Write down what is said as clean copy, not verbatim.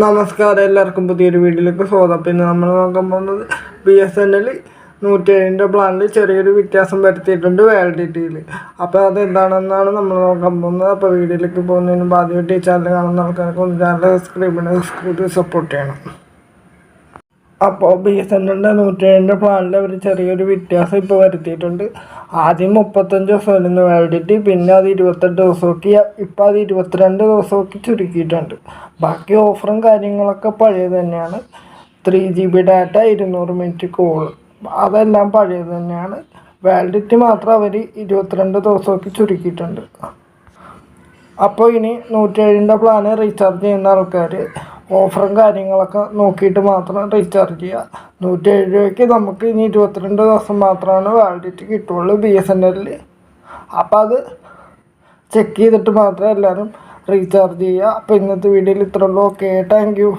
നമസ്കാരം, എല്ലാവർക്കും പുതിയൊരു വീഡിയോയിലേക്ക് സ്വാഗതം. പിന്നെ നമ്മൾ നോക്കാൻ പോകുന്നത് BSNL 107 പ്ലാനിൽ ചെറിയൊരു വ്യത്യാസം വരുത്തിയിട്ടുണ്ട് വാലിഡിറ്റിയിൽ. അപ്പോൾ അതെന്താണെന്നാണ് നമ്മൾ നോക്കാൻ പോകുന്നത്. അപ്പോൾ വീഡിയോയിലേക്ക് പോകുന്നതിന് മുമ്പ് ആദ്യമായിട്ട് ഈ ചാനൽ കാണുന്ന ആൾക്കാർക്ക് ഒന്ന് ചാനൽ സബ്സ്ക്രൈബ് സപ്പോർട്ട് ചെയ്യണം. അപ്പോൾ BSNL 107 പ്ലാനിൽ അവർ ചെറിയൊരു വ്യത്യാസം ഇപ്പോൾ വരുത്തിയിട്ടുണ്ട്. ആദ്യം 35 ദിവസമായിരുന്നു വാലിഡിറ്റി, പിന്നെ അത് 28 ദിവസമൊക്കെ, ഇപ്പോൾ അത് 22 ദിവസമൊക്കെ ചുരുക്കിയിട്ടുണ്ട്. ബാക്കി ഓഫറും കാര്യങ്ങളൊക്കെ പഴയത് തന്നെയാണ്. 3GB ഡാറ്റ, 200 മിനിറ്റ് കോൾ, അതെല്ലാം പഴയത് തന്നെയാണ്. വാലിഡിറ്റി മാത്രം അവർ 22 ദിവസമൊക്കെ ചുരുക്കിയിട്ടുണ്ട്. അപ്പോൾ ഇനി 107 പ്ലാന് റീചാർജ് ചെയ്യുന്ന ആൾക്കാർ ഓഫറും കാര്യങ്ങളൊക്കെ നോക്കിയിട്ട് മാത്രം റീചാർജ് ചെയ്യുക. 107 രൂപയ്ക്ക് നമുക്ക് ഇനി 22 ദിവസം മാത്രമാണ് വാലിഡിറ്റി കിട്ടുള്ളൂ BSNL. അപ്പോൾ അത് ചെക്ക് ചെയ്തിട്ട് മാത്രം എല്ലാവരും റീചാർജ് ചെയ്യുക. അപ്പോൾ ഇന്നത്തെ വീഡിയോയിൽ ഇത്രയുള്ളൂ. Okay, thank U.